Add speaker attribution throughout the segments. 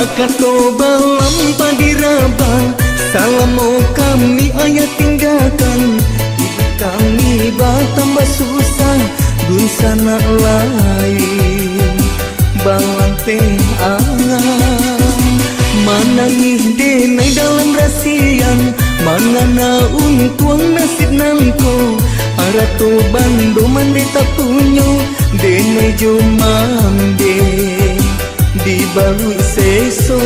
Speaker 1: Bakato balam padiraba, salamu kami ayat tinggalkan. Hidup kami bertambah susah, dun sana lain balante angan. Manangih denai dalam rasian, mangana untuang nasib nanko. Arato bando mandeta punyo, denai jomande di balu seso.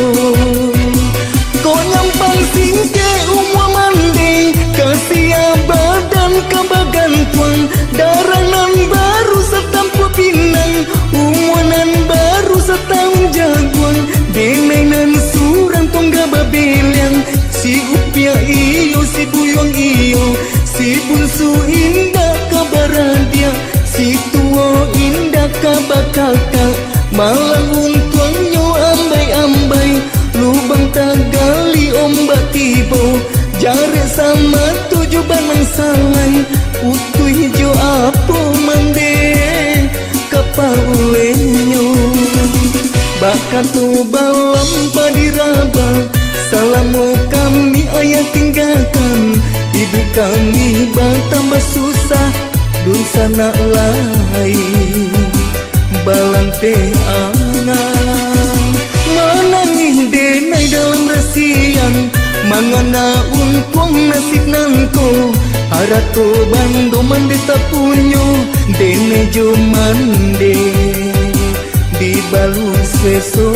Speaker 1: Kau nyampang singke umwa mandi, kasih badan kabagan tuang. Daranan baru setampu pinang, umwanan baru setam jaguang. Denainan surang tongga babeliang, si upia iyo, si buyong iyo, si bunsu indah kabaradia, si tua indah kabakaka. Malang untuangnya ambai-ambai, lubang tagali ombak tibo. Jare sama tujuh banang salai, utuh hijau apa mande kapaulenyo. Bakato balam padiraba, salamu kami ayat tinggalkan. Hidup kami bertambah susah, dun sana lain balante angan. Manangih denai dalam rasian, mangana untuang nasib nangko. Arato bando mandeta punyo, denai jomande di balu seso.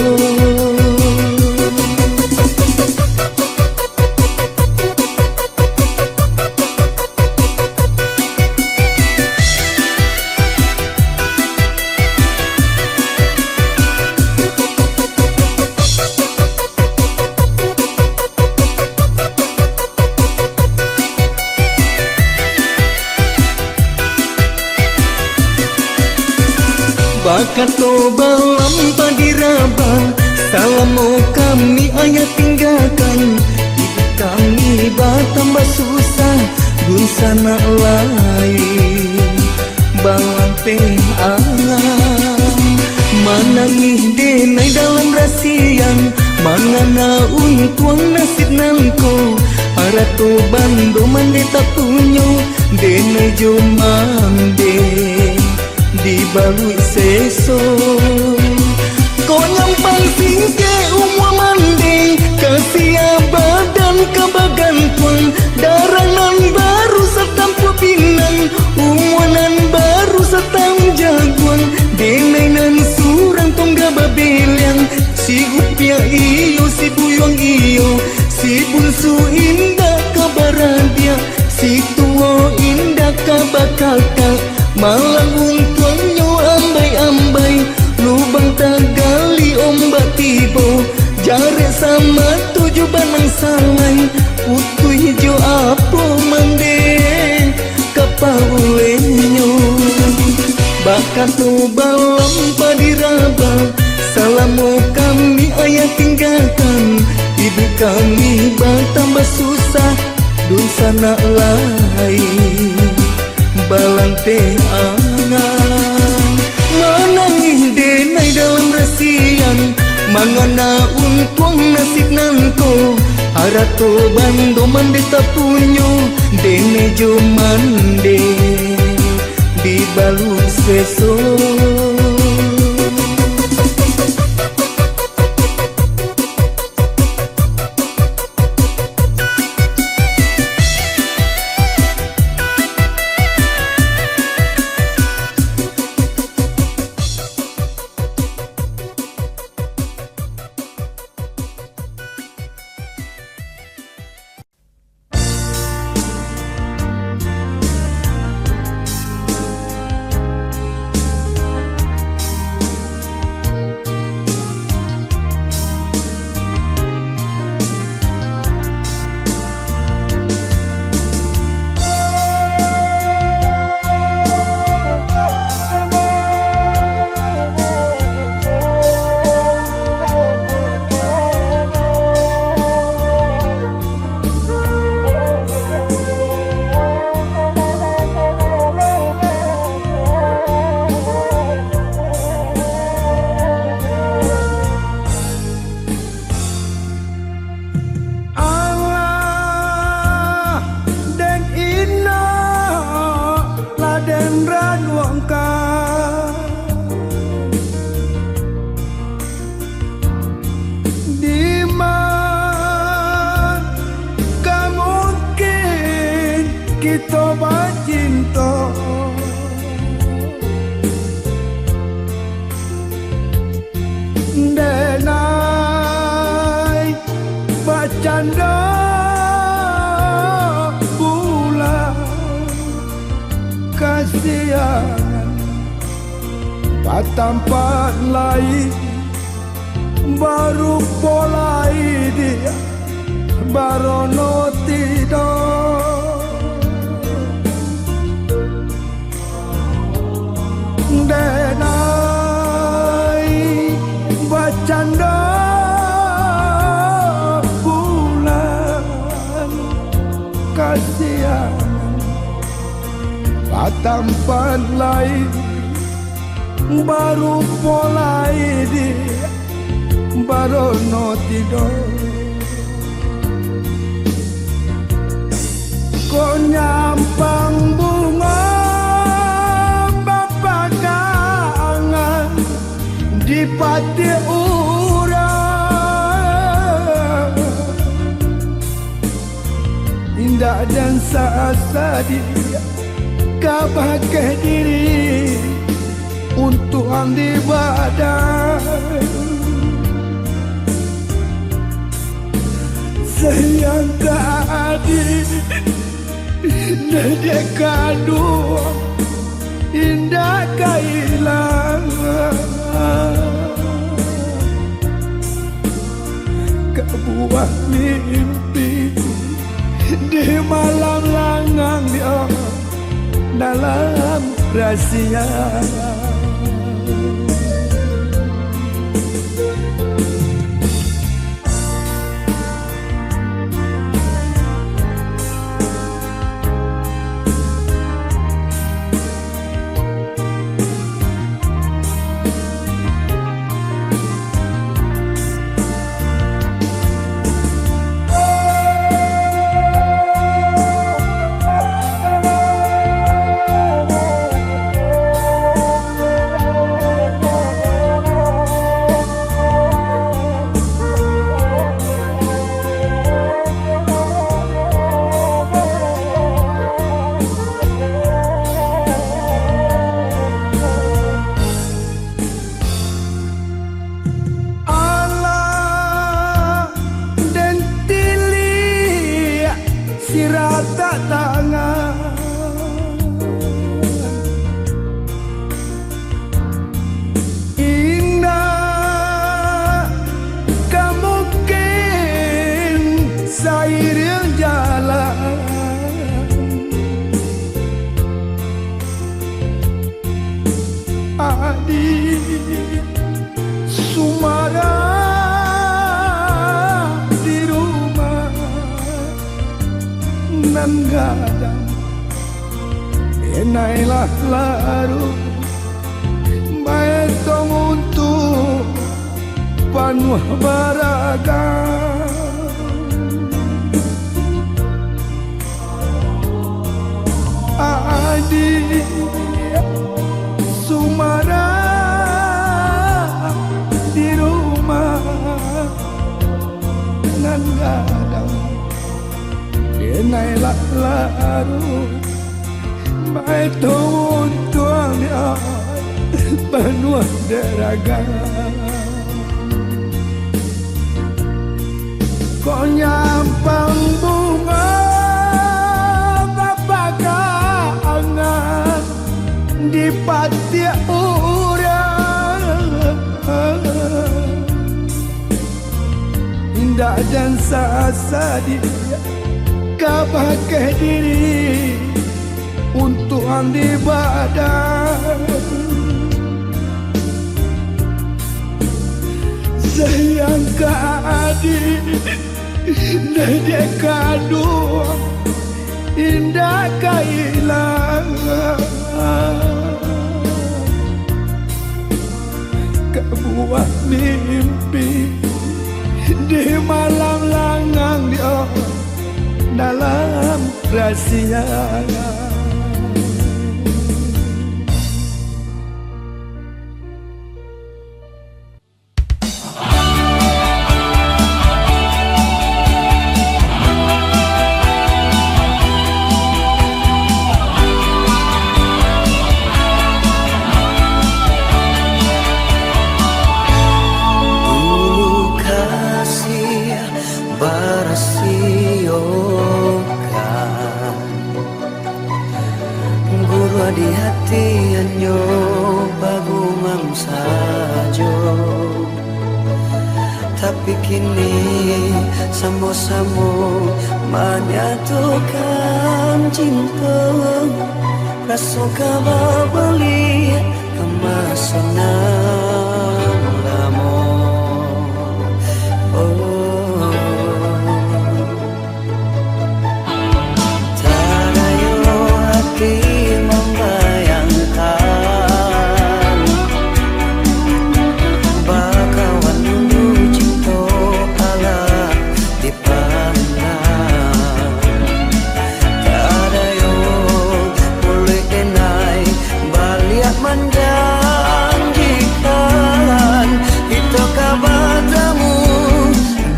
Speaker 1: Bakato balam padiraba, salamu kami ayat tinggalkan. Hidup kami bertambah susah, dun sana lain balante angan. Manangih denai dalam rasian, mangana untuang nasib nangko. Arato bando mandeta punyo, denai jomande di balu seso. Kau nyampang singke umwa mandi, kasih badan kabagan tuang. Daranan baru setampu pinang, umwanan baru setam jaguang. Denainan surang tongga babeliang, si upia iyo, si buyong iyo, si bunsu indah kabaradia, si tua indah kabakaka. Malang untuangnya ambai-ambai, lubang tagali ombak tibo. Jare sama tujuh banang salai, utuh hijau apa mande kapaulenyo. Bakato balam padiraba, salamu kami ayat tinggalkan. Hidup kami bertambah susah, dun sana lain balante angan. Manangih denai dalam rasian, mangana untuang nasib nangko. Arato bando mandeta punyo, denai jomande di balu seso.
Speaker 2: ranuangkan di mana mungkin kita bercinta denai bercanda bulan kasihan tempat lain baru mulai dia baru no tidur denai bercanda bulan kasihan tempat lain baru mulai dia baru no tidur kau nyampang bunga bapagangan di pati urang indah dan sasa dia kau pakai diri untuk andi badan sayang keadik Nede kadu indah kehilangan kebuah mimpi di malam langang dia dalam rahasia sirata tangan indah kemungkin seiring jalan adik Sumara nan gadang enailah larut maetong untuk panuh baragam adik Sumara di rumah nan gadang enailah larut baik tuan tuannya penuh deraga kau nyampang bunga bapagangan di pati urang indah dan sasa dia kau pakai diri untuk andi badan sayang keadik Nede kadu indah kehilangan kebuah mimpi di malam langang dia dalam rahasia
Speaker 3: Samo-samo menyatukan cinta, rasa kabar beli kemasanan lama. Tadayo hati membayangkan bakawan dulu cinta ala dipandang. Tadayo boleh denai baliak menjanjikan kita kabatamu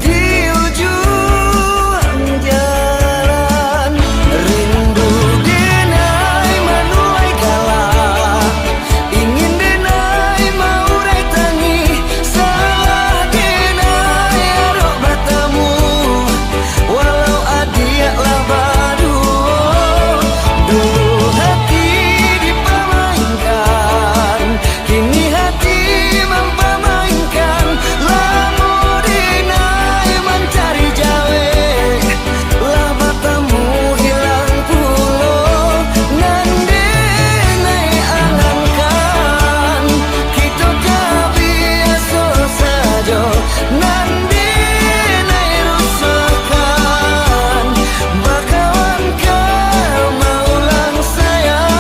Speaker 3: di ujung jalan. Rindu denai manuai kalah, ingin denai mau retangi, salah denai arok batamu walau adiaklah badu. Dulu hati dipamainkan, kini hati mempamainkan. Lamo denai mencari jawe, lah batamu hilang pulo. Nan denai angankan, kita kabiasa saja. Nan denai rusakkan, bakawan kau maulang sayang.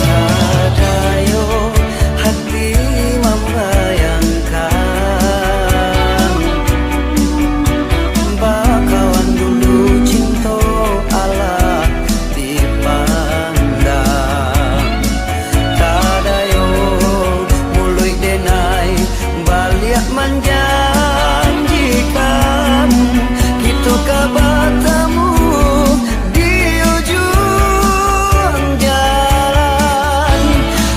Speaker 3: Tadayo hati membayangkan bakawan dulu cinta ala dipandang. Tadayo mulai denai baliak menjanjikan kita kabatamu di ujung jalan.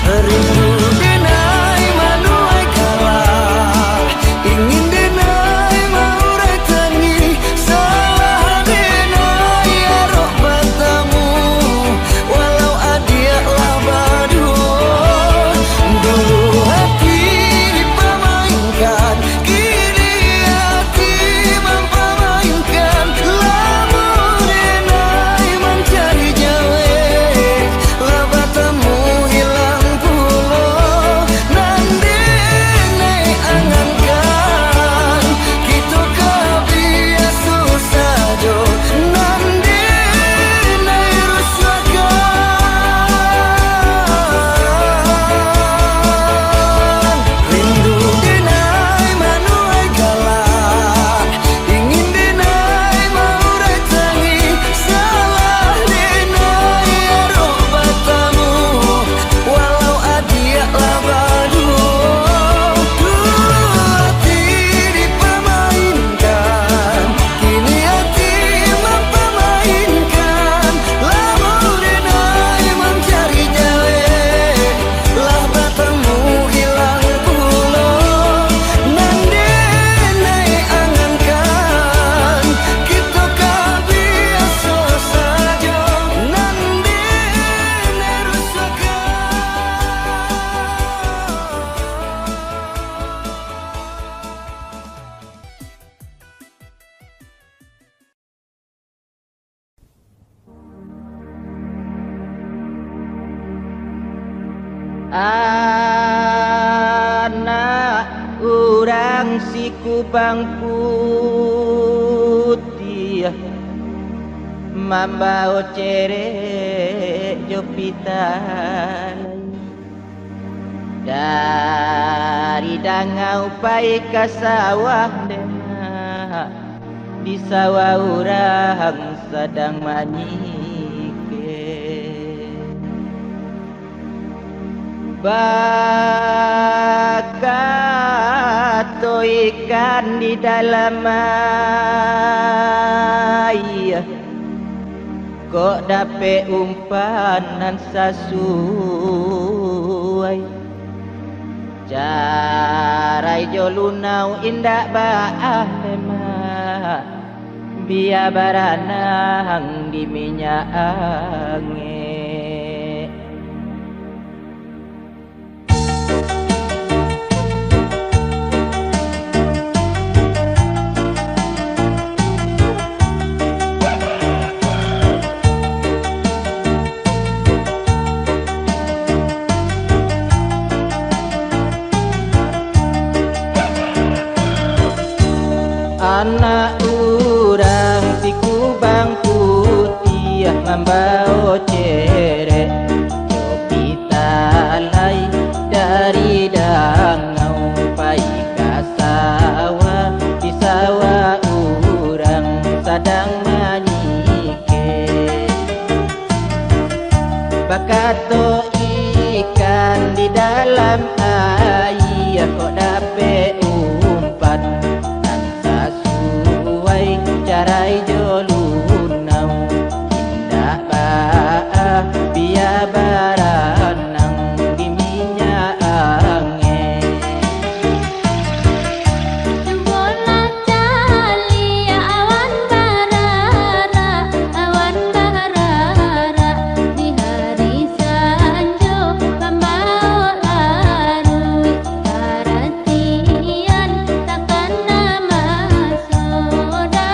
Speaker 3: Rindu denai manuai kalah, ingin denai mau retangi, salah denai arok batamu walau adiaklah badu. Dulu hati dipamainkan, kini hati mempamainkan. Lamo denai mencari jawe, lah batamu hilang pulo. Nan denai angankan, kita kabiasa saja. Nan denai rusakkan, rindu denai manuai kalah, ingin denai mau retangi, salah denai arok batamu walau adiaklah badu. Dulu hati dipamainkan, kini hati mempamainkan. Lamo denai mencari jawe, lah batamu hilang pulo. Nan denai angankan, kita kabiasa saja. Nan denai rusakkan.
Speaker 4: Anak urang si kubang putih mambao cere jopitan dari dangau pai ka sawah dena di sawah urang sedang manyike bak kata ikan di dalam air, kok dapat umpanan sesuai. Carai jo lunau indak baah lemah, biar baranang di minyak angin. Anak urang si kubang putih membawa ceret topi talai dari dangau pai ka sawah. Di sawah urang sedang menyike, bakato ikan di dalam air, kok dapat umpan carai jo lunau indah baah, biar baranang di minyak angin.
Speaker 5: Bola cali awan barara di hari sanjo pembawa larui perhatian takkan nama soda.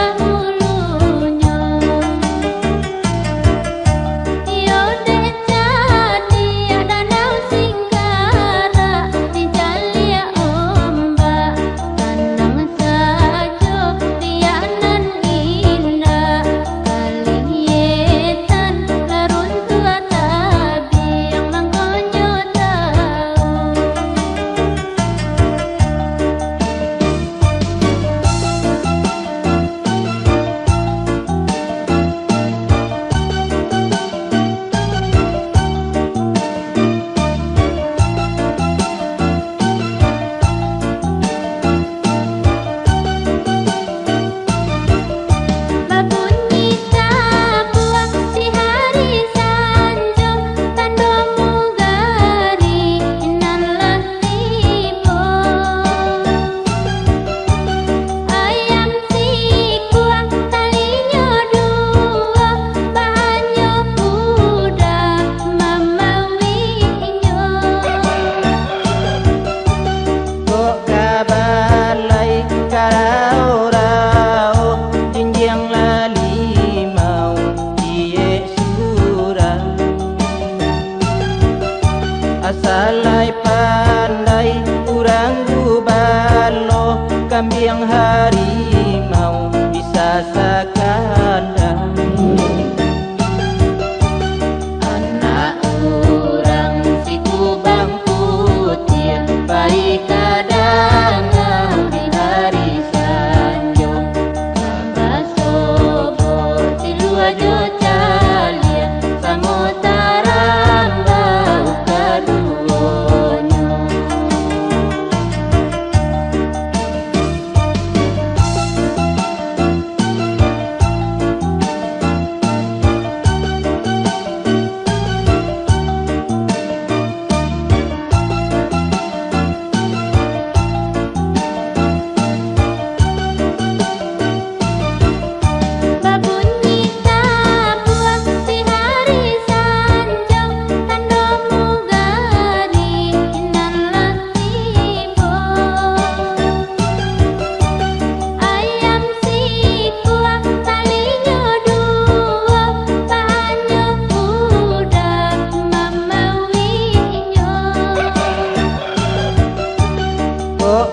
Speaker 4: Asalai pandai urang gubalo, kambiang harimau bisa sakandang. Anak urang si kubang putih baik kadang di hari sanjo, tambah sobor di luar jo calia samutaran bau kaduonyo.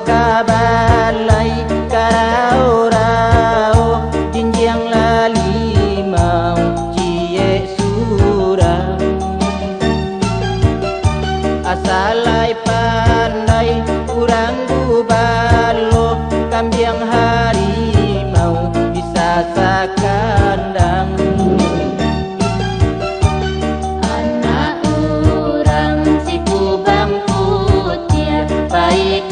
Speaker 4: Kabalay karao-rao jinjiang lalimau cie surang. Asalai pandai urang gubalo, kambiang harimau bisa sakandang. Anak urang si kubang putih baik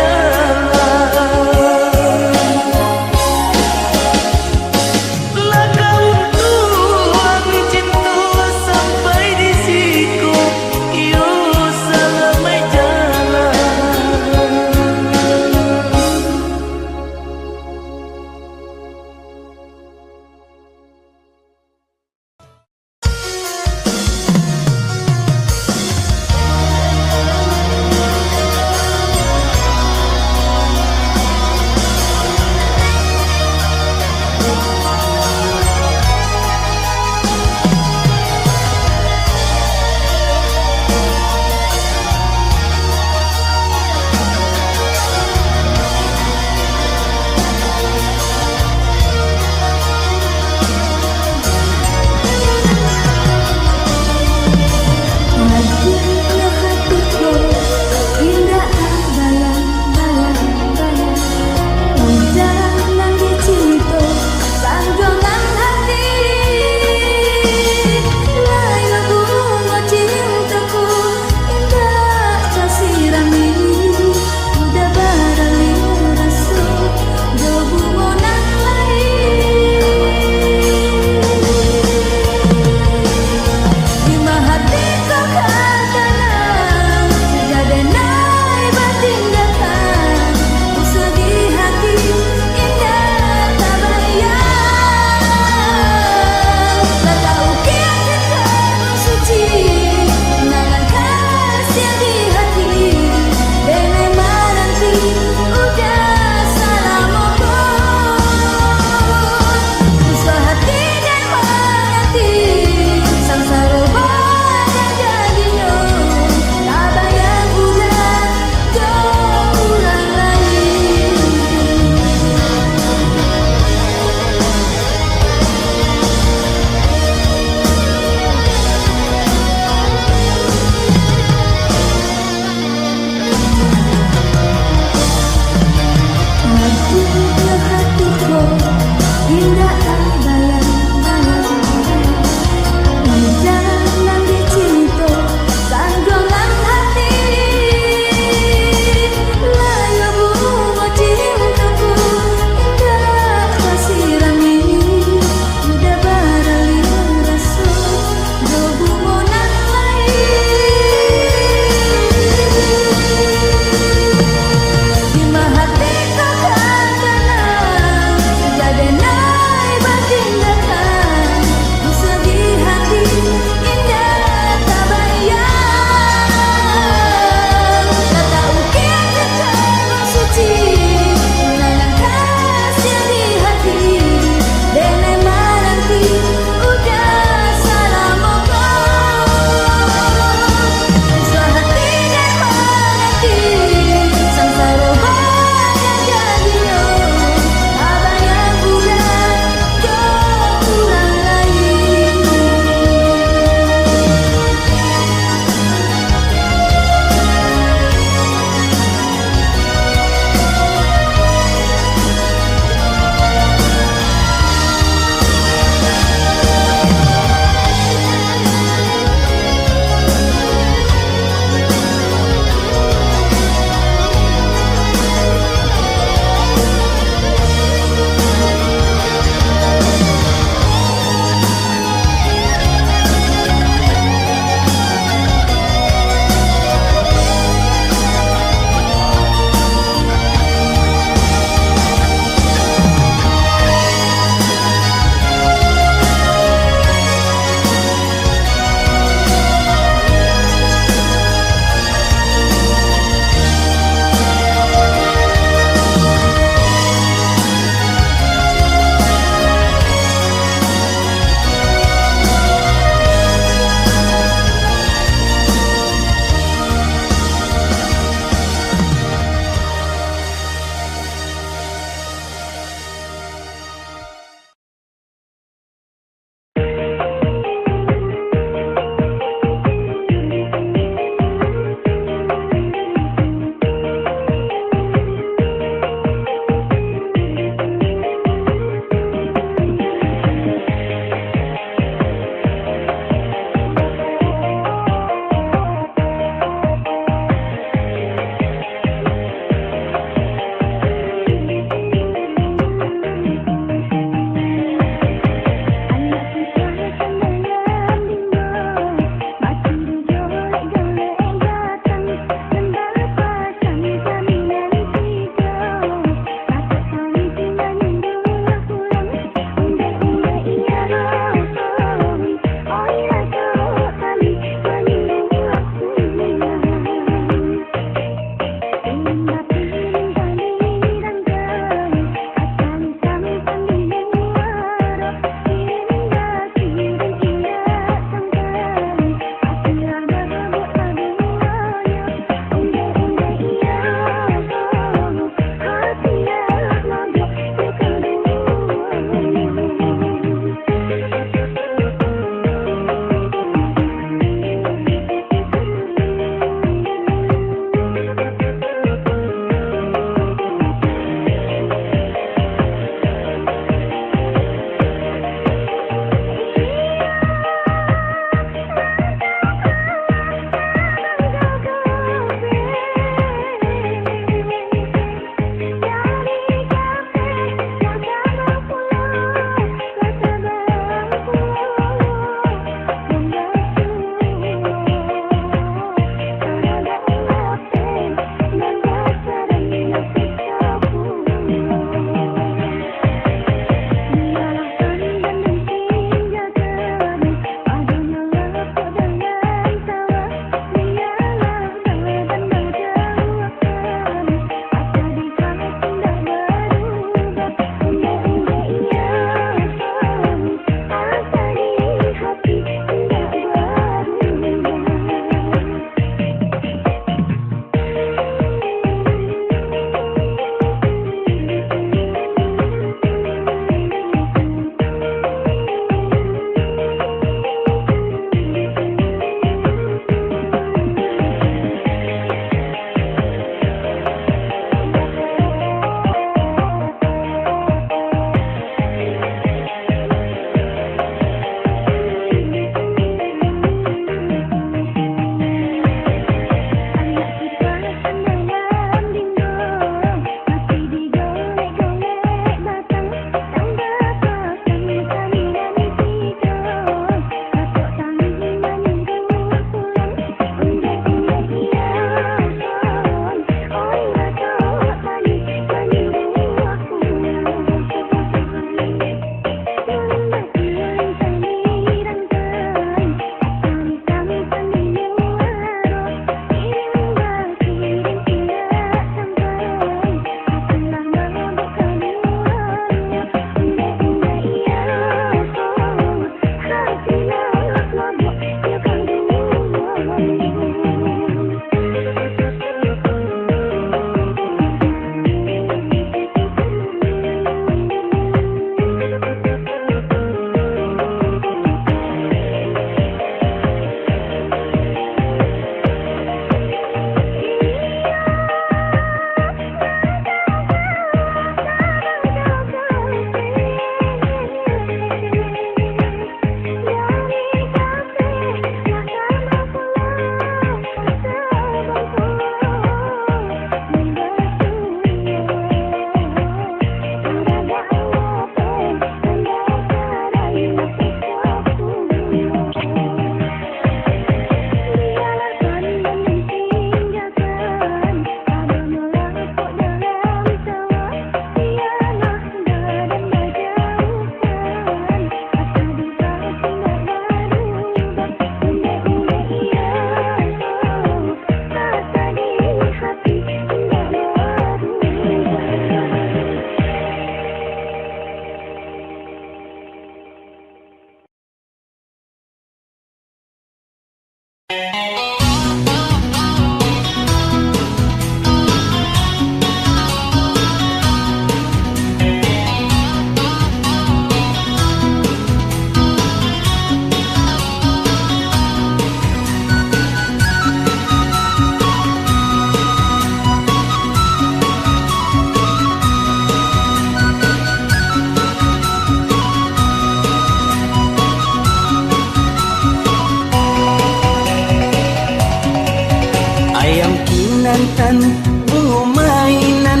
Speaker 3: santan bunga mainan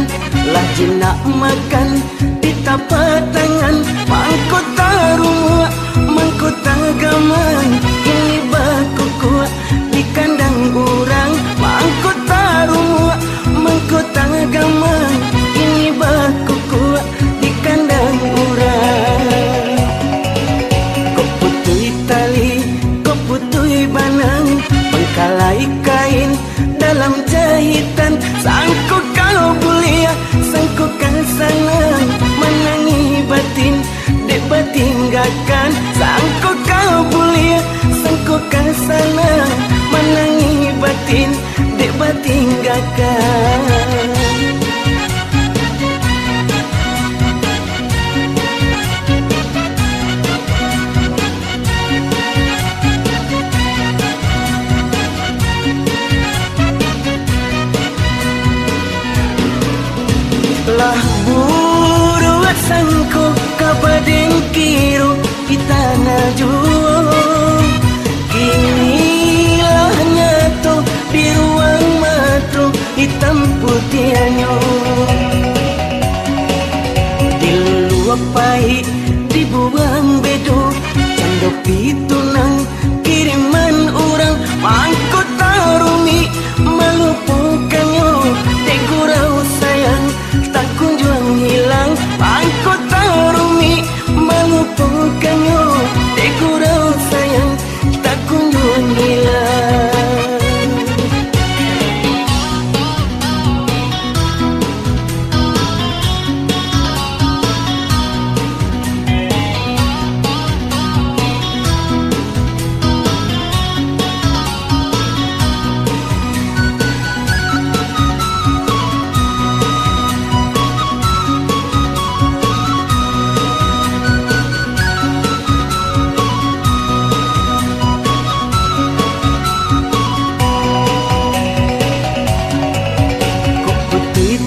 Speaker 3: lah jenak makan di tapak tangan mangkota rumah mangkota gaman ini baku kuat di kandang orang mangkota rumah mangkota gaman ini baku kuat di kandang orang kau putui tali kau putui banang pengkalai kain dalam jahitan sangkut kau bulia sangkut kau sanang menangi batin dek batinggakan sangkut kau bulia sangkut kau sanang menangi batin dek batinggakan lah buruat sangko kabaden kiro kita najuo kini lah nyato di ruang matro hitam putihanyo diluap pahit dibuang bedo cando pitunang kiriman orang mangkot tarumi melupukannya tegurau sayang tak kunjung hilang mangkot tarumi melupukannya tegurau sayang tak kunjung hilang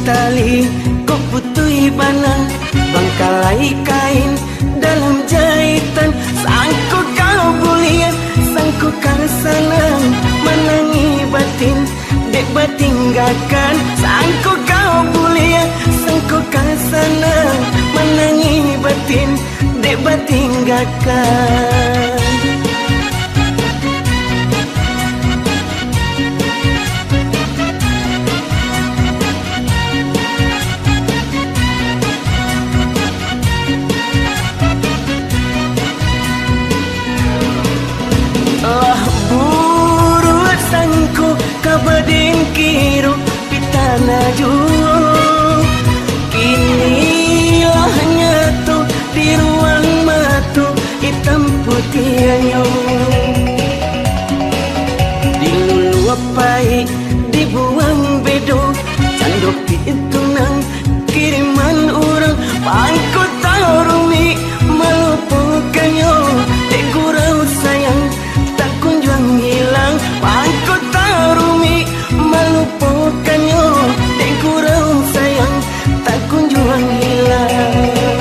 Speaker 3: tali kau putui banang bangkalai kain dalam jahitan sangkut kau bulia sangkut kau sanang menangi batin dek batinggakan sangkut kau bulia sangkut kau sanang menangi batin dek batinggakan kabaden kiro pitana juo kini lah nyato di ruang matu hitam putihanyo diluluap pahit dibuang bedo cando pitunang kiriman orang pangkot tarumi melupukannya tegurau sayang tak kunjung hilang pangkot tarumi melupukannya tegurau sayang tak kunjung hilang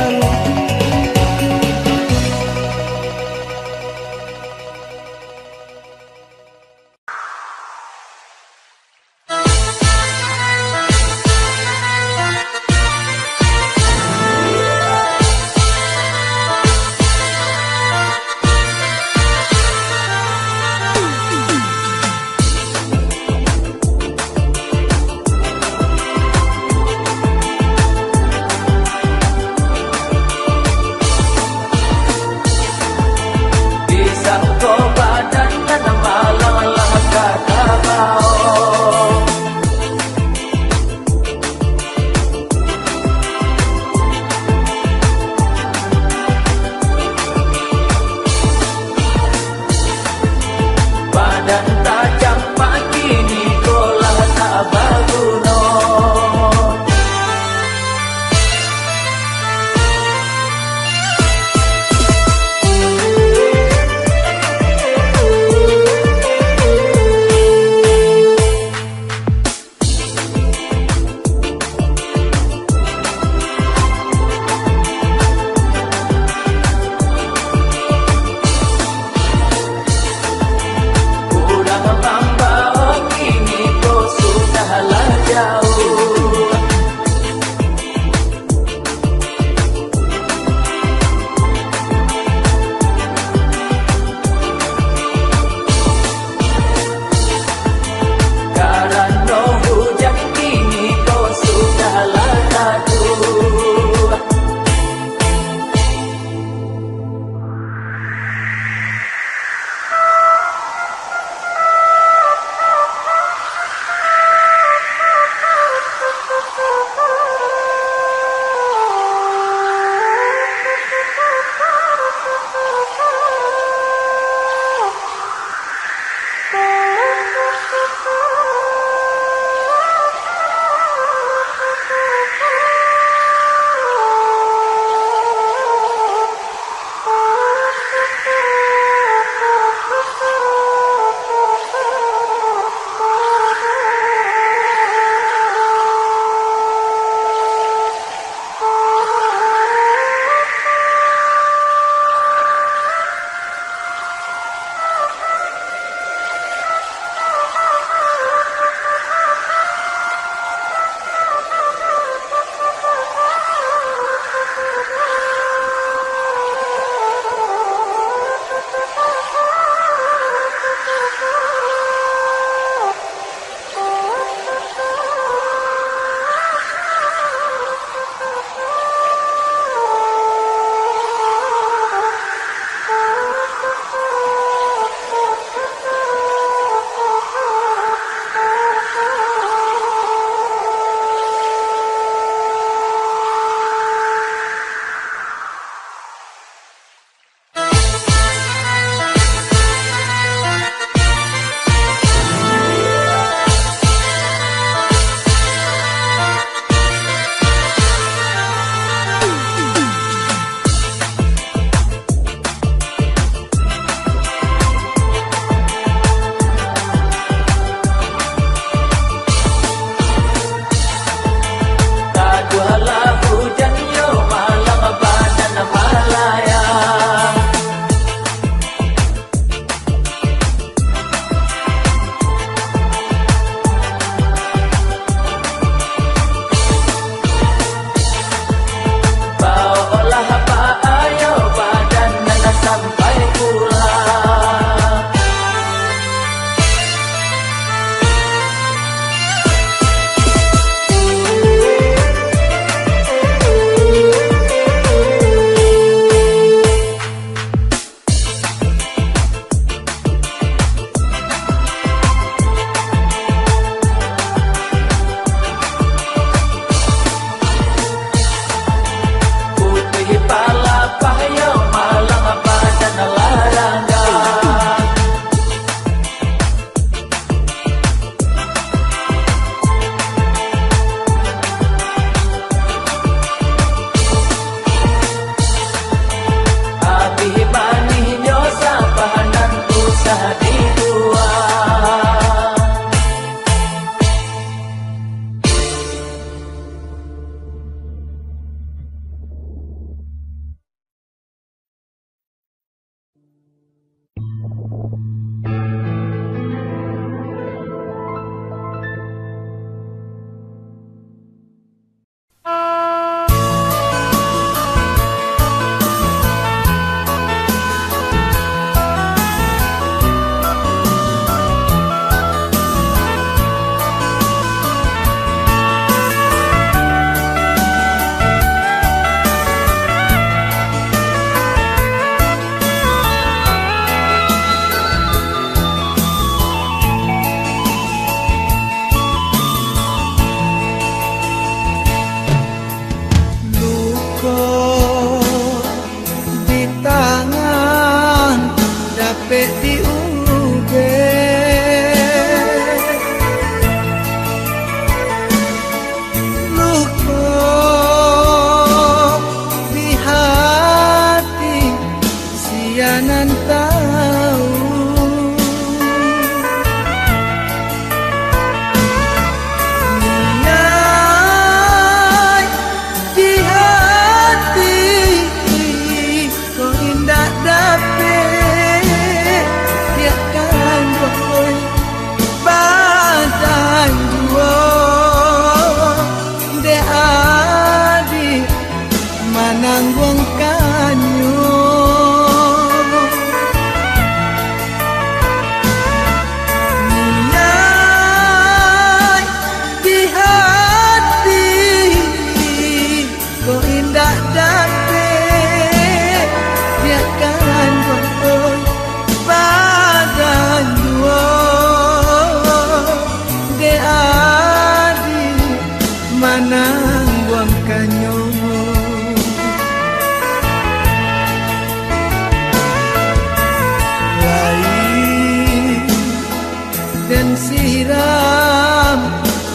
Speaker 1: dan siram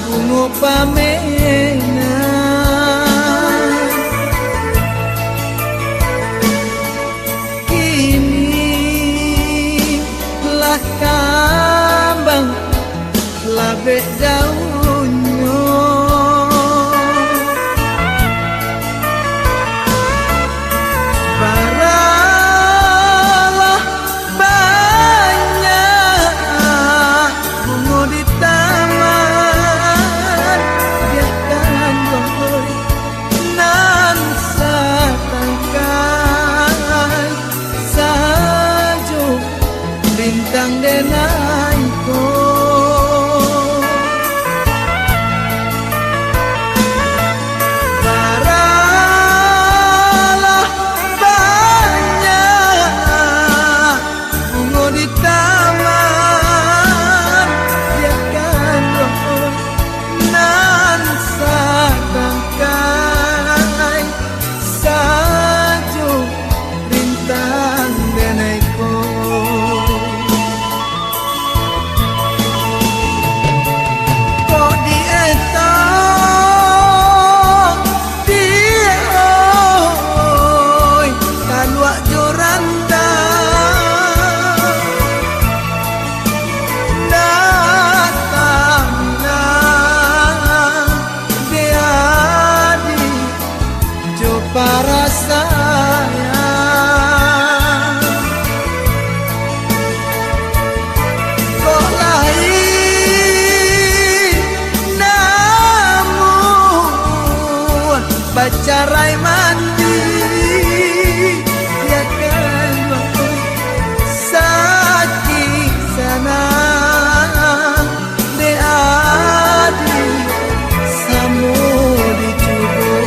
Speaker 1: bunga pamena. Kini lah kambang labek daunnya, baralah banyak bunga di taman, biarkan boy nan satangkai sajuk bintang denaiku. Para sayang kok lain namun bacarai mandi ya kan sakit sana de adi samu dicubo.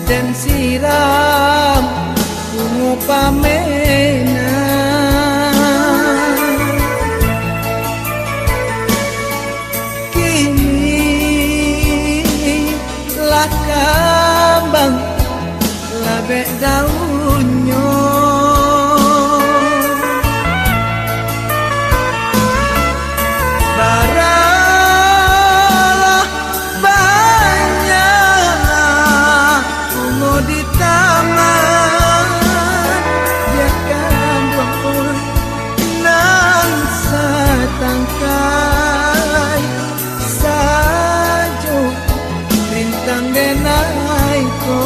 Speaker 1: Dan siram bunga pamena, kini lah kambang labek daunnya, baralah banyak bunga di taman, biarkan boy nan satangkai sajuk bintang denaiku.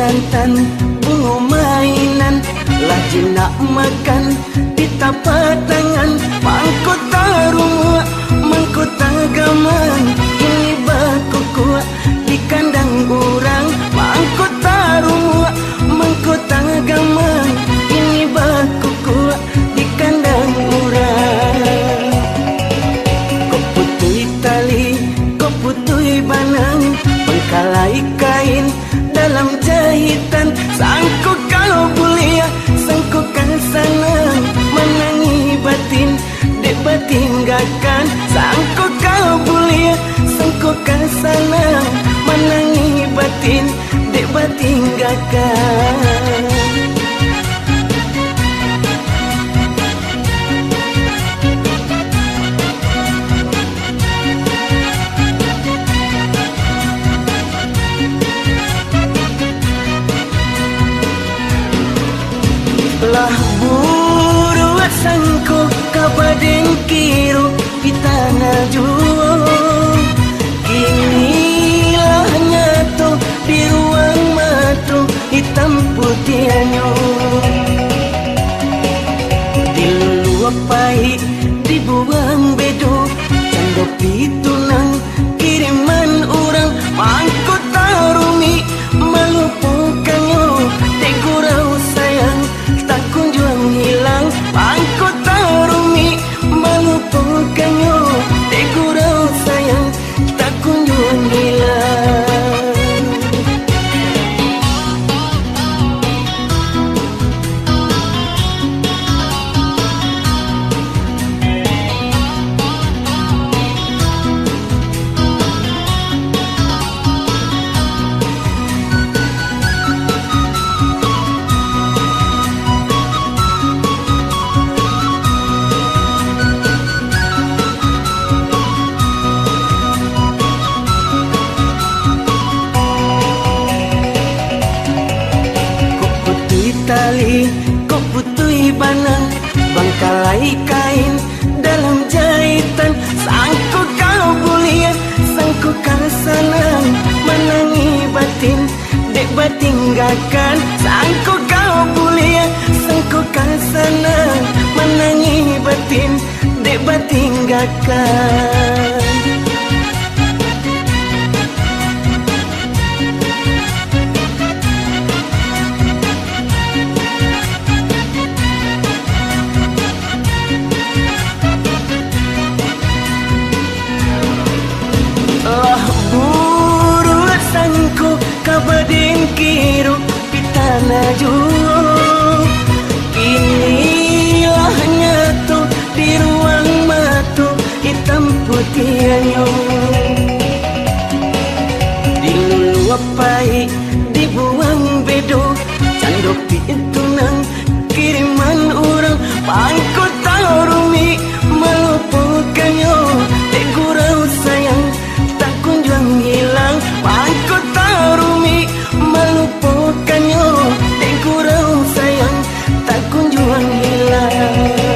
Speaker 3: Nantan bunga mainan lagi nak makan di tapak tangan mangko tarunga mangko tagaman ini baku kuat di kandang orang mangko tarunga mangko tagaman ini baku kuat di kandang orang kau putui tali kau putui banang pengkalai kain dalam jahitan sangko kalau bulia sangko kan sanang menangi batin dek batin gakan sangko kalau bulia sangko kan sanang menangi batin dek batin gakan lah buru sangko kabadeng kiro kita najuo kini lah nyato di ruang mato hitam putihnya diluapai dibuang bedo cando pitunang kiriman orang mangko tarumi melupakannya tegurau sayang tak kunjung hilang mangko tarumi melupakannya tegurau sayang tak kunjung hilang tali kau putui banang bangkalai kain dalam jahitan sangko kau bulia sangko kau sanang menangi batin dek batin gakan sangko kau bulia sangko kau sanang menangi batin dek batin gakan kabadeng kiro kita najuo inilah nyato di ruang mato hitam putihnya diluluapai dibuang bedo cando pitunang kiriman orang pangko tarumi melupakannya tegurau sayang tak kunjung hilang pangko tarumi melupakannya tegurau sayang tak kunjung hilang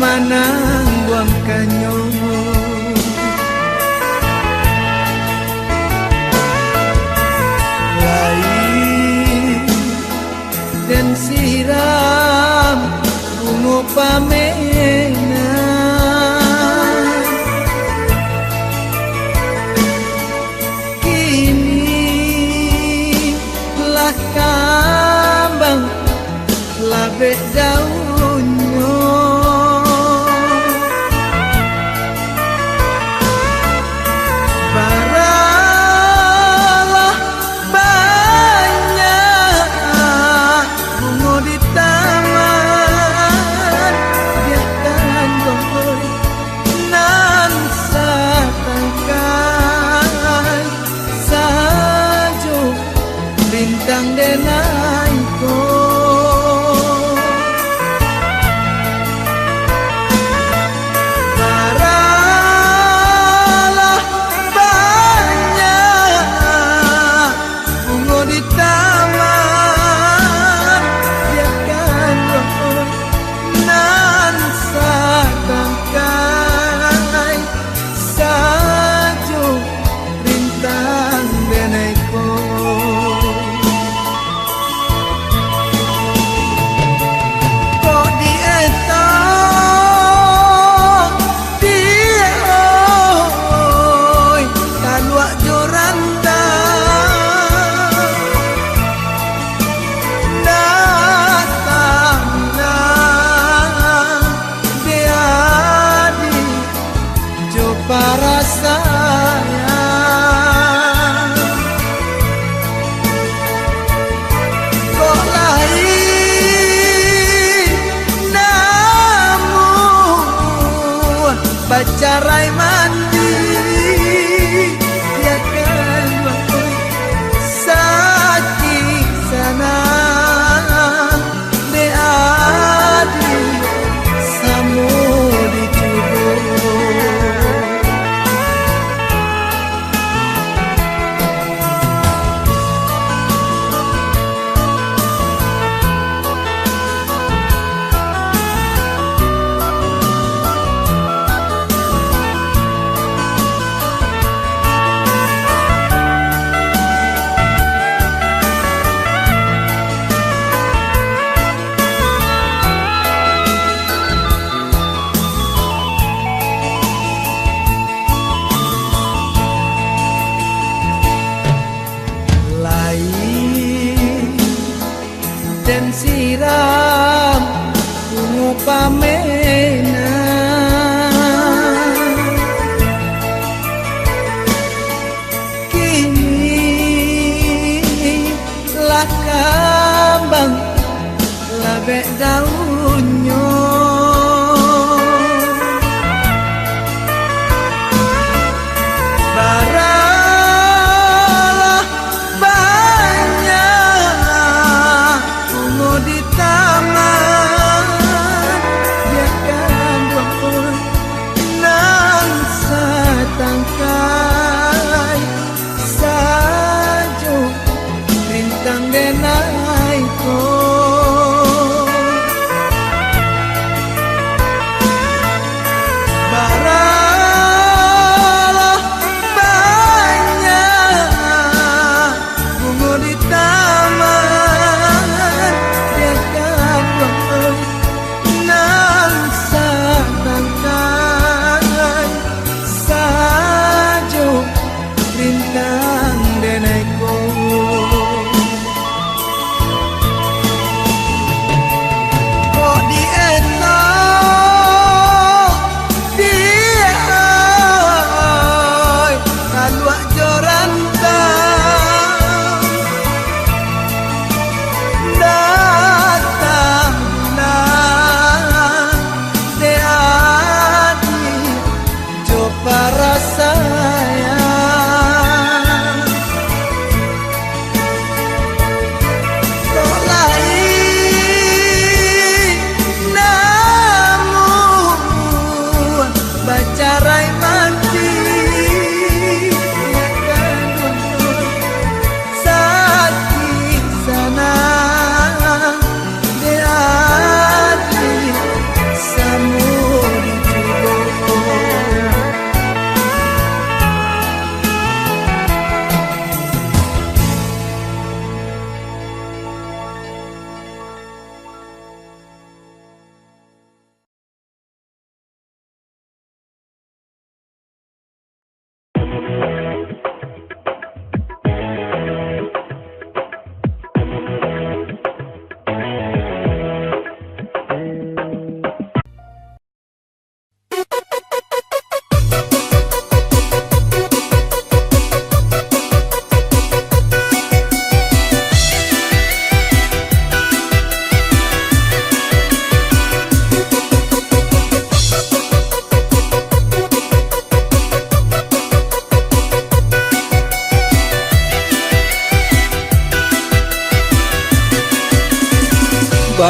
Speaker 1: manang buang kanyo lain dan siram bunga pamena kini lah kambang labek daunnya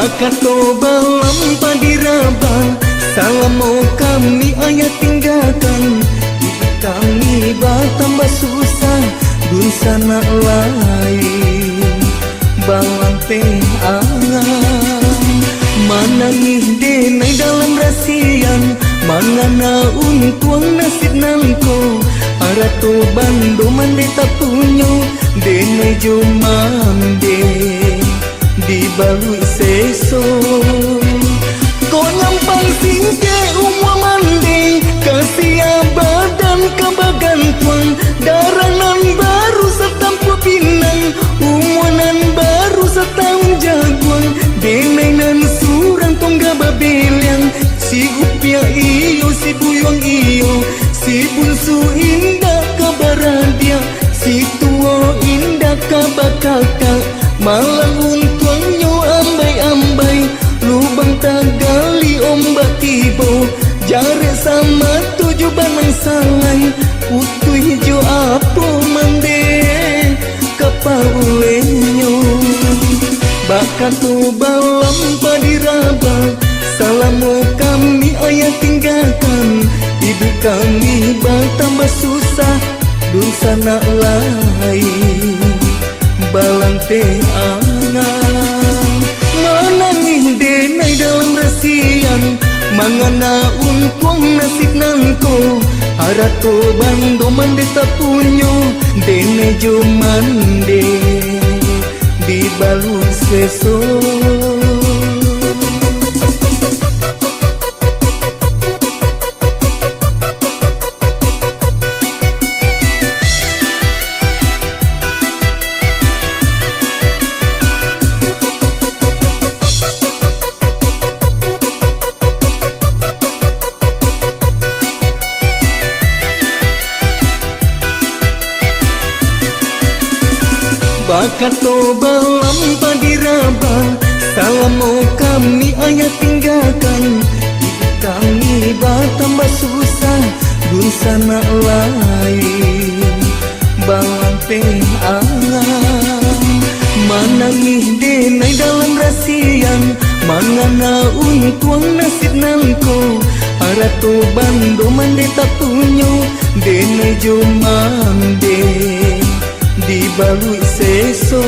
Speaker 3: Bakato balam padirabang Salamo kami ayat tinggalkan Hidup kami bertambah susah Dun sana lain Balang teh angan Manangih denai dalam rasian Mangana untuang nasib nangko Arato bando mande tapunyo Denai jomande Di balu seso Kau nyampang singke umwa mandi Kasih badan kabagan tuang Daranan baru setampu pinang Umwanan baru setahun jaguang Denainan surang tongga babeliang Si upia iyo, si buyong iyo Si bunsu indah kabaradia Si tua indah kabakaka Malang untuangnya ambai-ambai Lubang tagali ombak tibo Jare sama tujuh banang salai Utuh hijau apa mande Kapaulenyo Bakato balam padiraba Salamu kami ayat tinggalkan Hidup kami bertambah susah Dun sana lain Balang teh angan Manangih denai dalam rasian Mangana untuang nasib nangko Arato bando mande tapunyo Denai jomande Di balu seso Bakato balam padiraba Salamo kami ayat tinggalkan Hidup kami bertambah susah Dun sana lain Balang teh angan Manangih denai dalam rasian Mangana untuang nasib nangko Arato bando mande tapunyo Denai jomande Di balu seso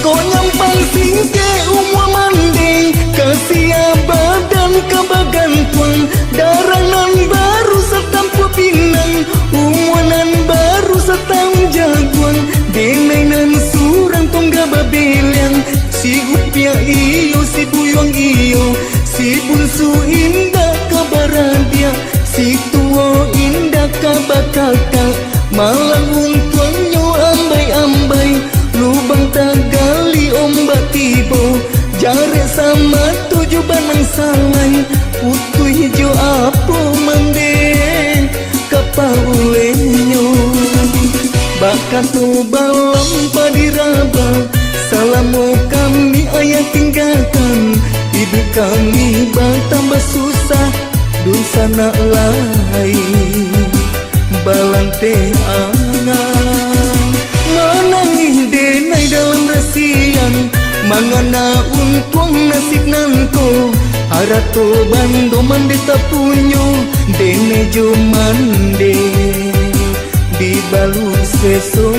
Speaker 3: Kau nyampang singke umwa mandi Kasih badan kabagan tuang Daranan baru setampu pinang Umwanan baru setahun jaguang Denainan surang tongga babeliang Si upia iyo, si buyong iyo Si bunsu indah kabaradia Si tua indah kabakaka Malang untuangnya ambai-ambai Lubang tagali ombak tibo Jare sama tujuh banang salai Utuh hijau apa mande Kapaulenyo Bakato balam padiraba Salamu kami ayat tinggalkan Hidup kami bertambah susah Dun sana lain Balang teh angan Manangih denai dalam rasian Mangana untuang nasib nangko Arato bando mande tapunyo Denai jomande Di balu seso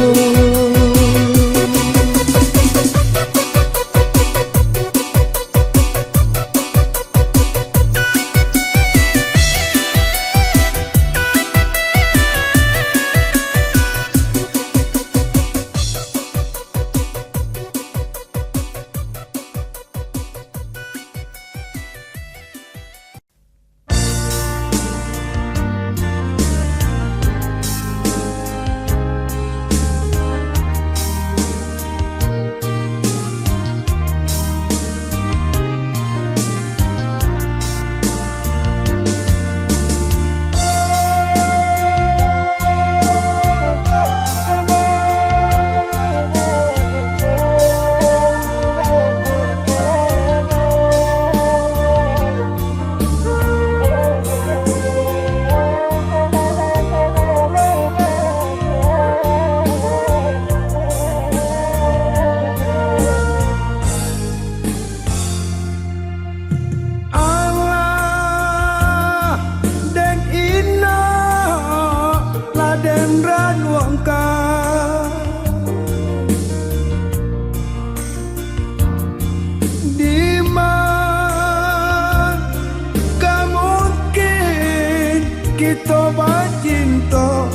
Speaker 2: kita bercinta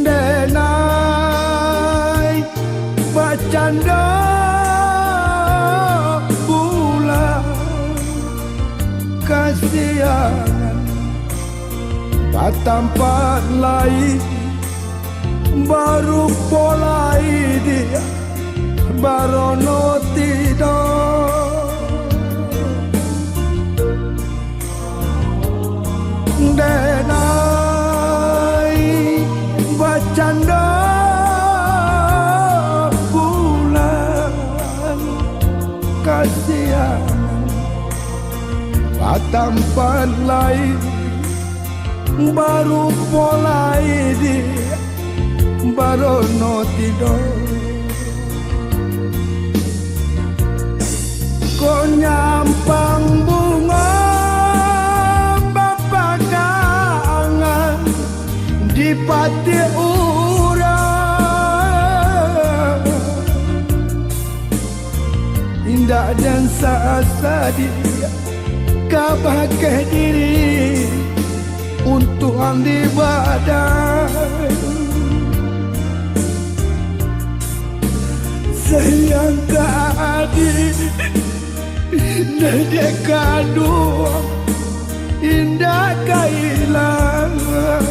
Speaker 2: denai bercanda bulan kasihan tak tampak lain baru polai dia baru no tidur denai bercanda bulan kasihan tak tampak lain baru polai dia baru no tidur kau nyampang bunga bapagangan di pati urang indah dan sasa dia kau pakai diri untuk andi badan sayang ke adik Nede kadu indah kehilangan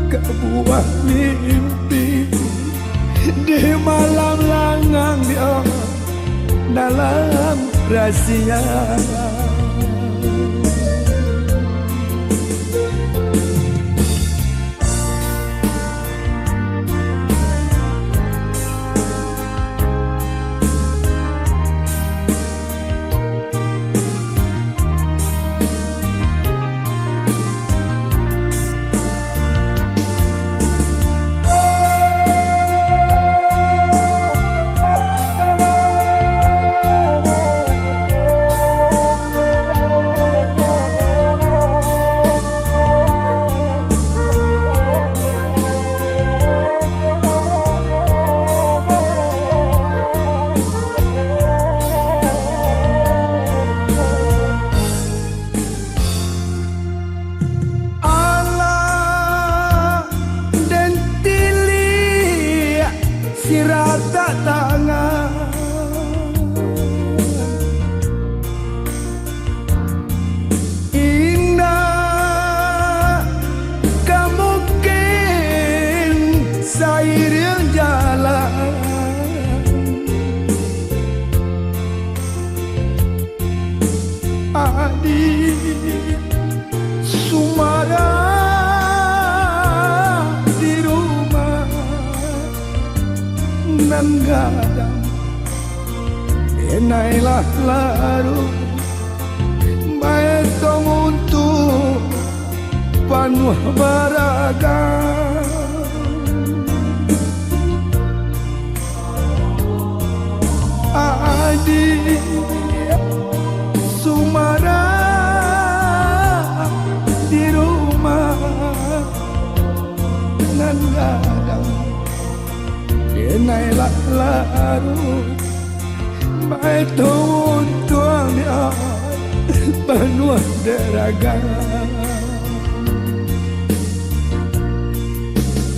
Speaker 2: kebuah mimpi di malam langang dia dalam rahasia gadang enailah larut baetong untuk panuh baragam adi sumara di rumah nan gadang enailah larut baetong tuangnya penuh deraga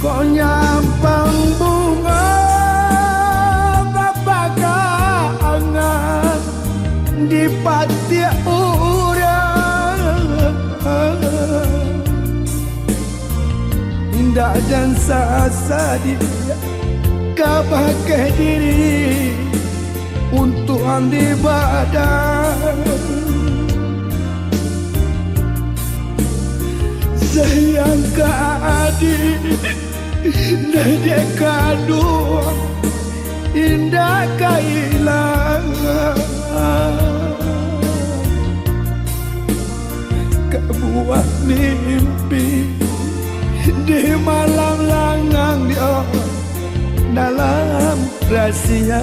Speaker 2: kau nyampang bunga bapagangan di pati urang indah dan sasa dia kau pakai diri untuk andi badan sayang ke adik Nede kadu indah kehilangan kebuah mimpi di malam langang dia dalam rahasia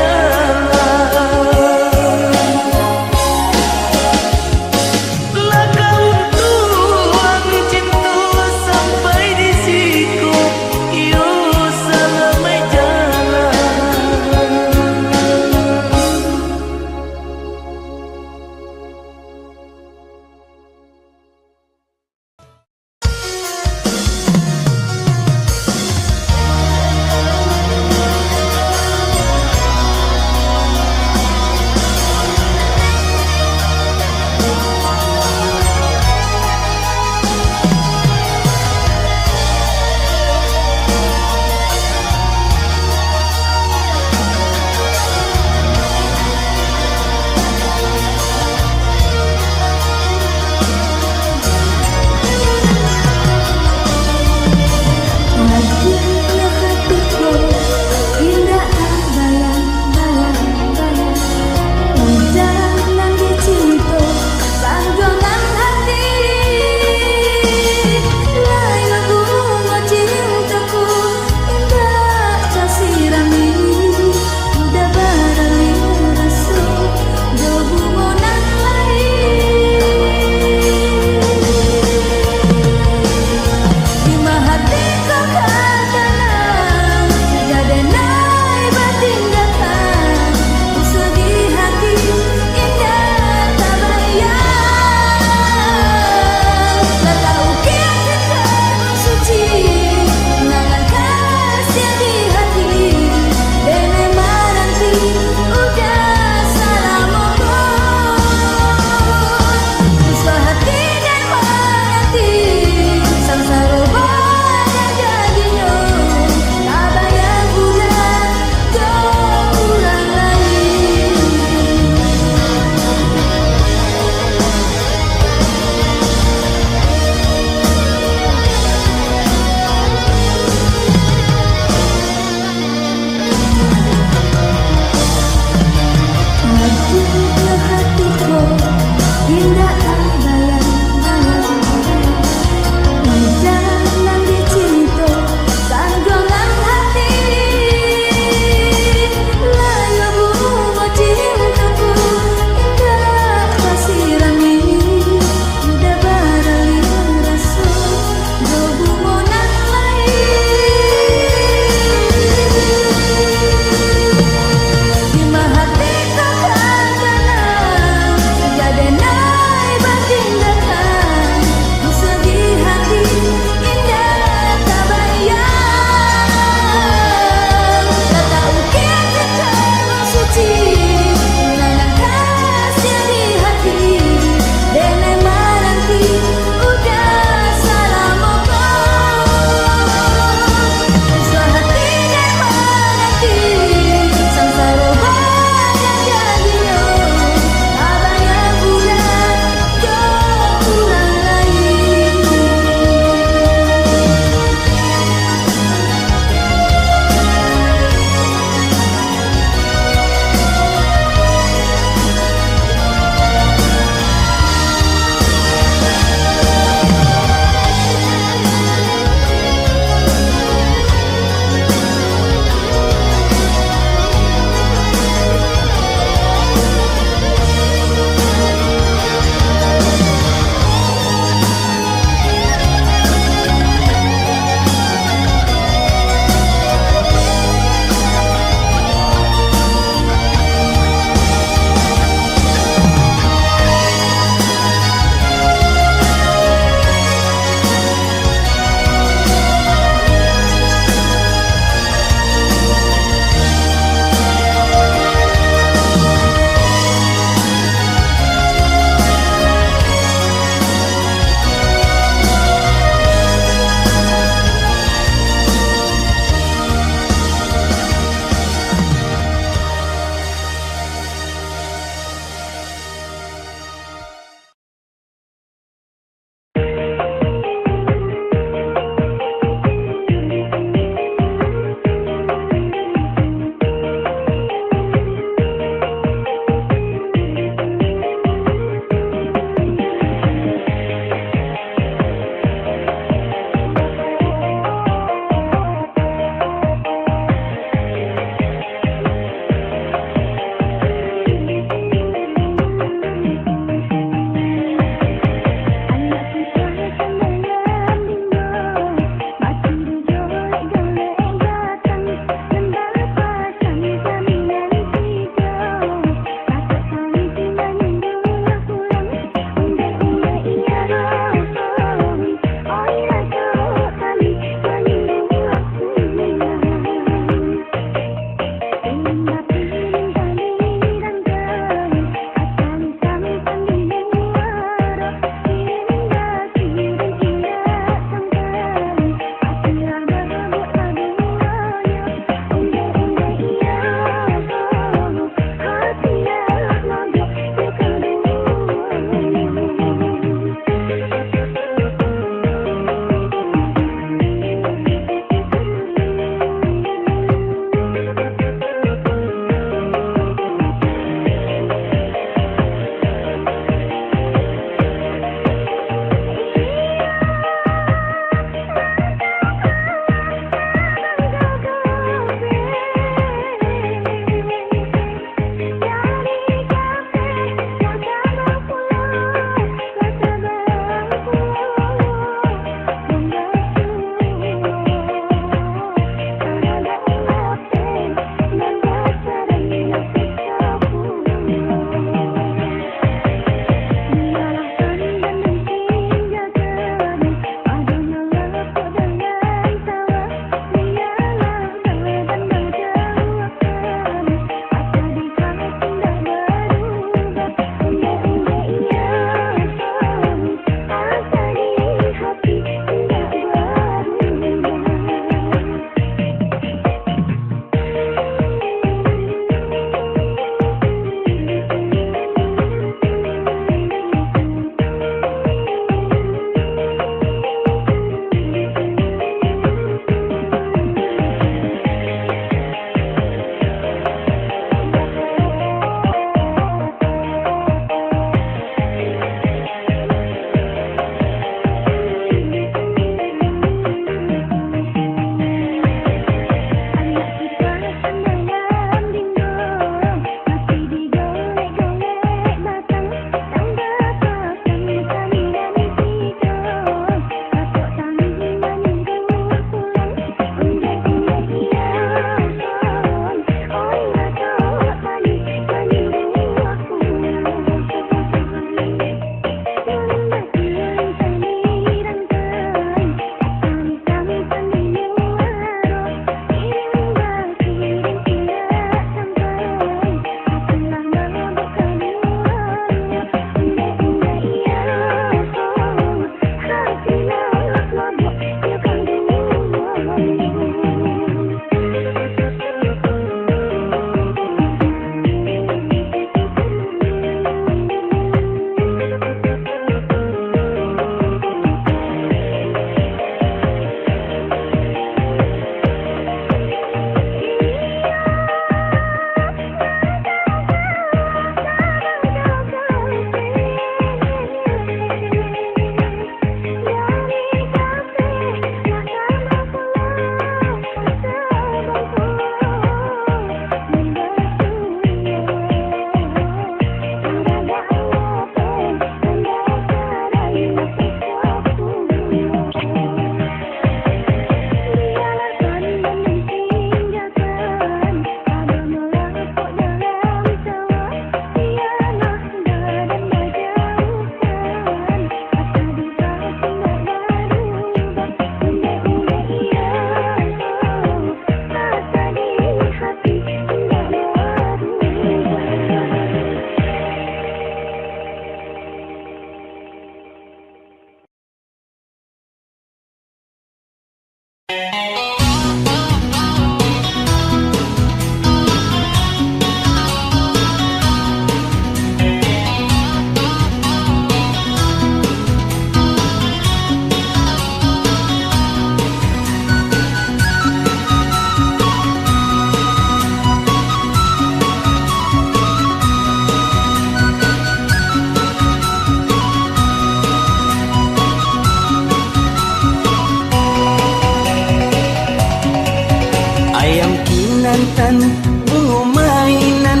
Speaker 3: santan bunga mainan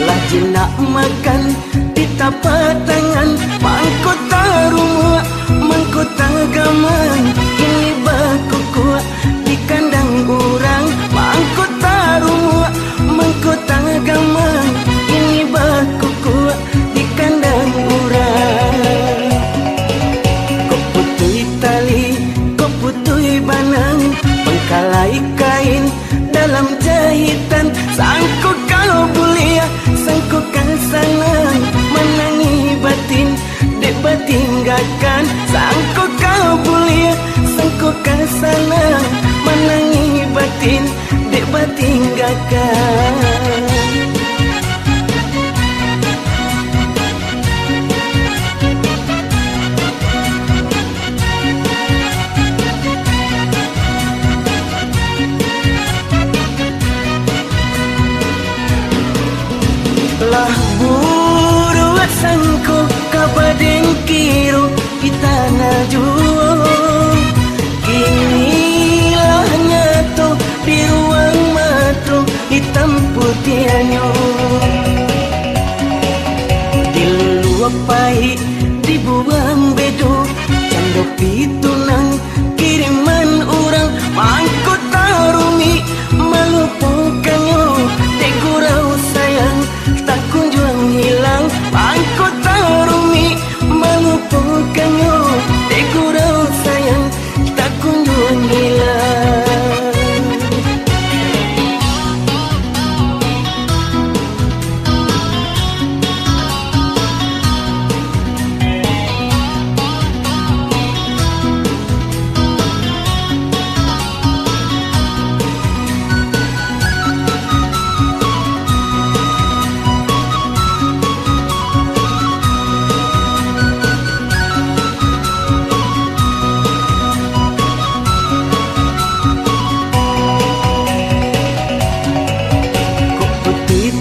Speaker 3: lah jenak makan di tapak tangan mangkota rumah mangkota gaman ini baku kuat di kandang orang mangkota rumah mangkota gaman ini baku kuat di kandang orang kau putui tali kau putui banang pengkalai kain dalam jahitan sangkut kau bulia sangkut kau sanang menangi batin dek batinggakan sangkut kau bulia sangkut kau sanang menangi batin dek batinggakan lah buruat sangko kabaden kiro kita najuo kini lah nyato di ruang matro hitam putihanyo diluap pahit dibuang bedo cando pitunang kiriman orang mangkot tarumi melupakannya tegurau sayang tak kunjung hilang mangkot tarumi melupakannya tegurau sayang tak kunjung hilang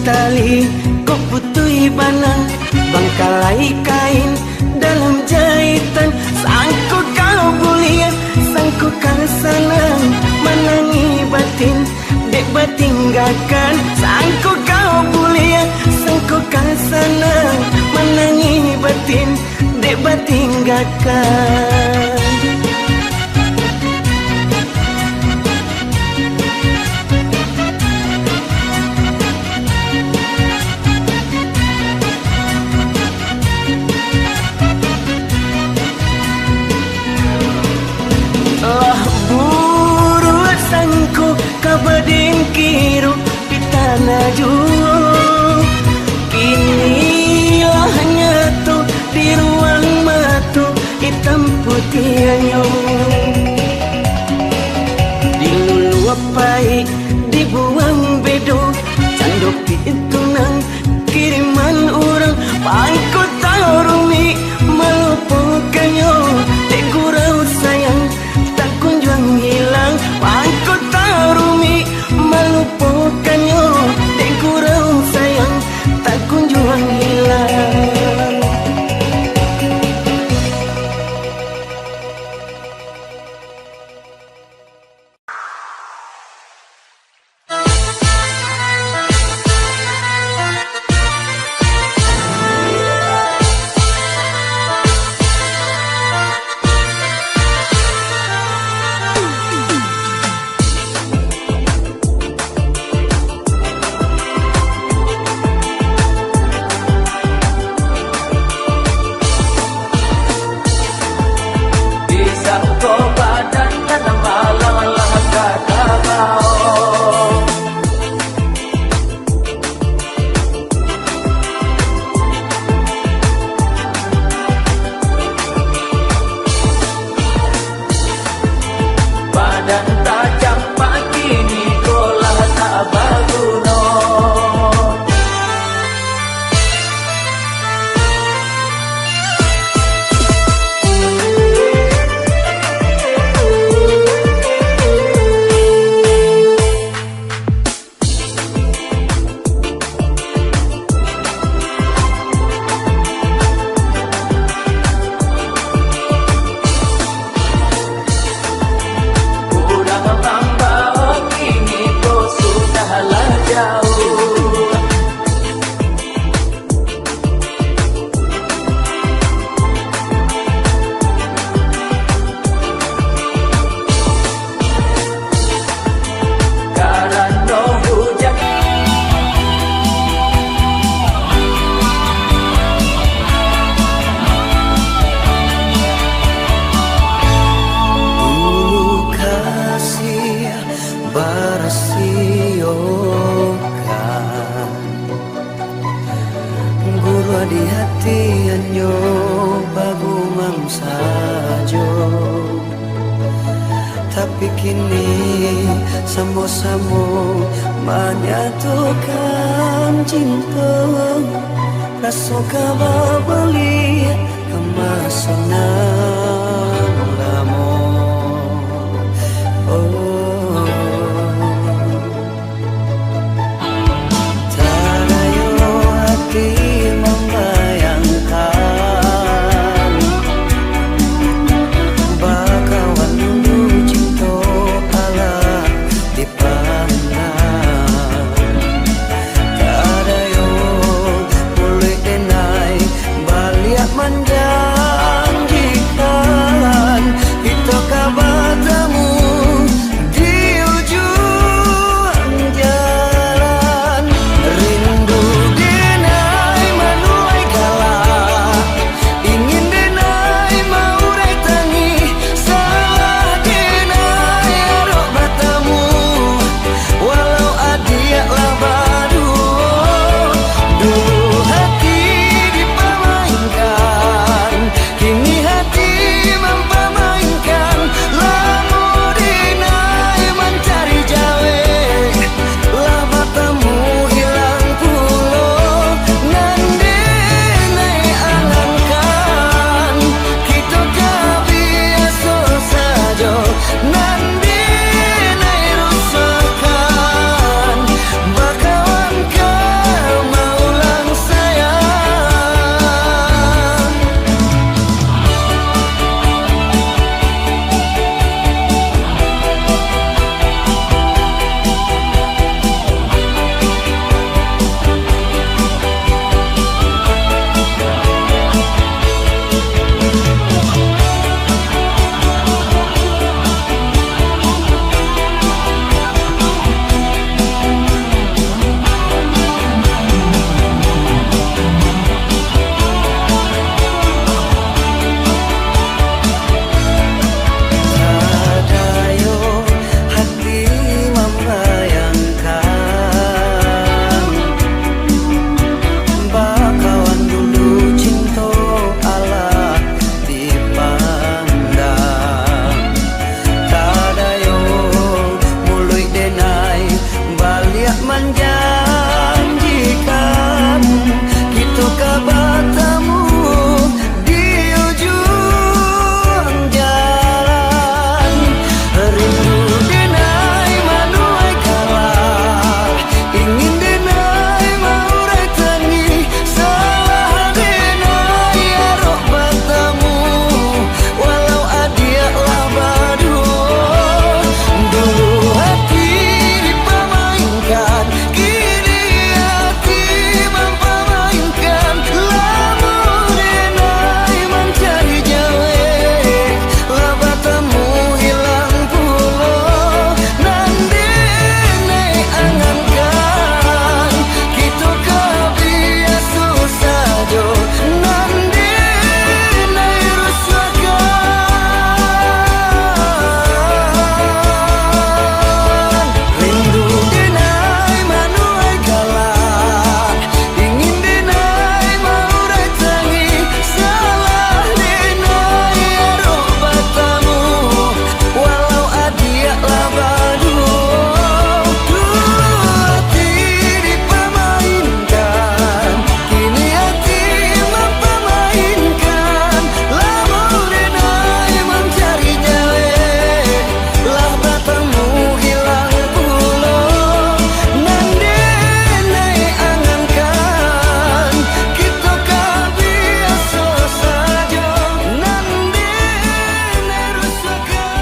Speaker 3: tali kau putui banang bangkalai kain dalam jahitan sangkut kau bulia sangkut kau sanang menangi batin dek batinggakan sangkut kau bulia sangkut kau sanang menangi batin dek batinggakan kabaden kiro pita najuo kini lah nyato di ruang matu hitam putihanyo diluluap pahit dibuang bedo cando pitunang kiriman orang pangkot tarumi melupakannya tegurau sayang tak kunjung hilang pangkot tarumi melupakannya tegurau sayang tak kunjung hilang
Speaker 1: barasiokan guru di hati anyo bagumam sajo tapi kini samo-samo menyatukan cinta rasa kabar beli kemasanan lamo tarayo hati membayangkan bakawan dulu cinta ala dipandang tarayo boleh denai baliak menjanjikan kita kabatamu di ujung jalan rindu denai manuai kalah ingin denai mau retangi salah denai arok batamu walau adiak lah badu dulu hati dipamainkan kini hati mempamainkan lamu denai mencari jawe lah batamu hilang pulo nan denai angankan kita kabiasa saja nan denai rusakkan bakawan kau maulang sayang Tadayo hati membayangkan bakawan dulu cinta ala dipandang tadayo mulai denai baliak menjanjikan kita kabatamu di ujung jalan rindu denai manuai kalah ingin denai mau retangi salah denai arok batamu walau adiak lah badu dulu hati dipamainkan kini hati mempamainkan lamu denai mencari jawe lah batamu hilang pulo nan denai angankan kita kabiasa saja nan denai rusakkan rindu denai manuai kalah ingin denai mau retangi salah denai arok batamu walau adiak lah badu dulu hati dipamainkan kini hati mempamainkan lamu denai mencari jawe lah batamu hilang pulo nan denai angankan kita kabiasa saja nan denai rusakkan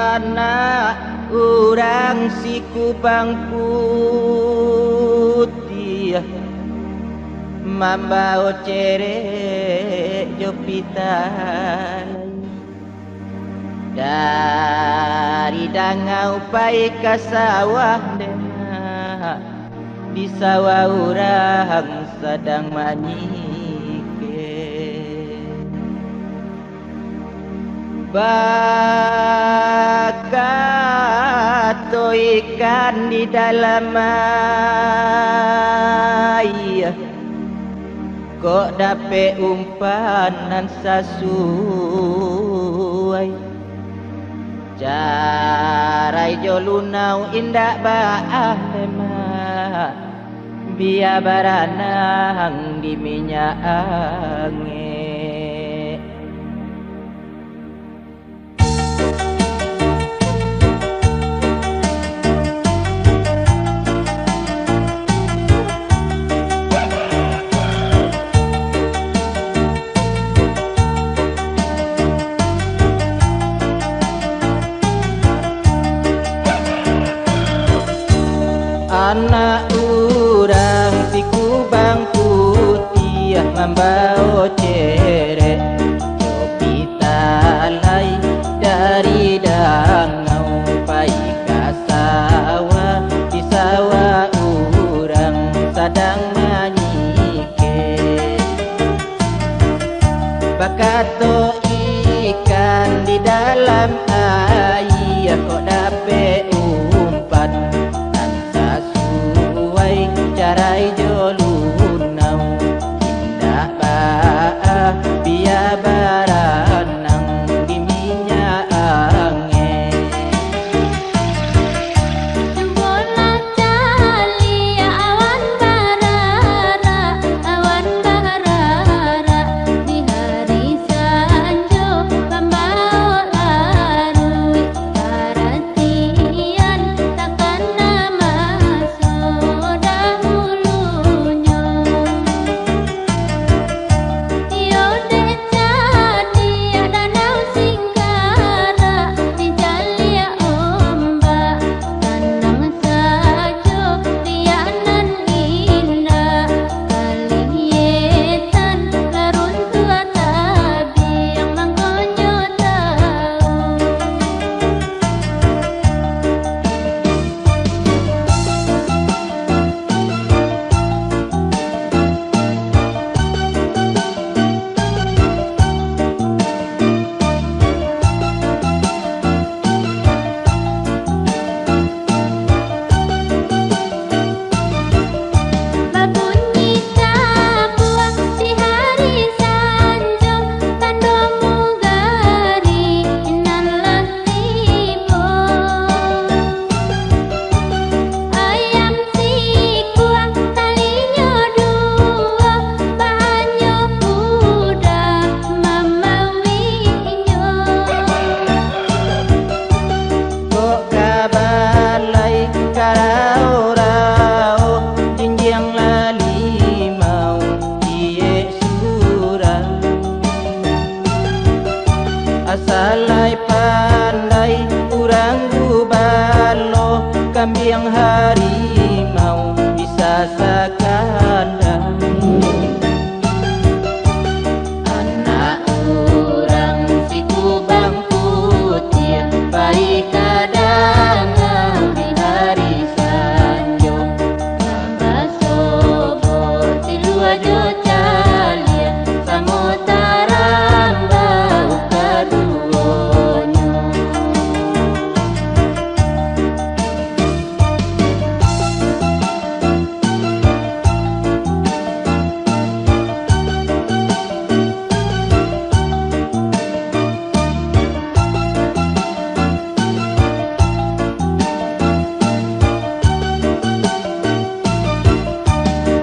Speaker 4: anak urang si kubang putih mambao cere jopitan dan dari dangau pai ke sawah denah, di sawah orang sedang manyike. Bakato ikan di dalam air, kok dapat umpanan sesuai. Carai jolunau indak baah lemah, biar baranang di minyak angin. Anak urang si kubang putih membawa cerek topi talai dari dangau pai ke sawah, di sawah urang sedang manyike. Bakato ikan di dalam air, kok dapat umpan carai jolunau indah baah, biar baranang di minyak angin.
Speaker 5: Bola cali awan barara, awan barara, di hari sanjo pembawa larui, perhatian takkan nama soda hulunya. Yo decadi danau Singgara, di jalia ombak tenang saja tianan indah. Kalietan larun tua tabi yang mangkonyo tahu. Babunyi tabuang di hari sanjo, tandomu gari inan tibo. Ayam si kuang talinyo dua, banyo kuda mamawinyo.
Speaker 4: Kok kabalai karau-rau, jinjang lalimau cie surau. Asalai pandai urang gubalo, kambiang harimau bisa sakandang. Anak urang si kubang putih baik kadangau di hari sanjo, tambah sobor tilua jocalia samotarang bau kaduonyo.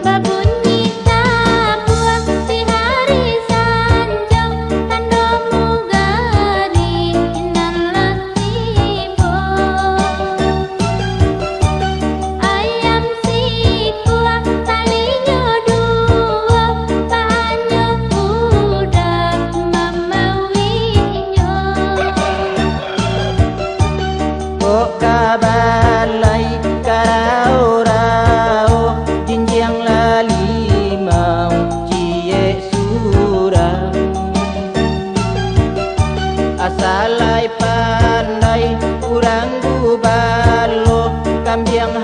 Speaker 5: Babunyi tabuang di hari sanjo, tandomu gari inan tibo. Ayam si kuang talinyo dua, banyo kuda mamawinyo.
Speaker 4: Kok kabalai karau-rau, jinjang lalimau cie surau. Asalai pandai urang langgu balo kambiang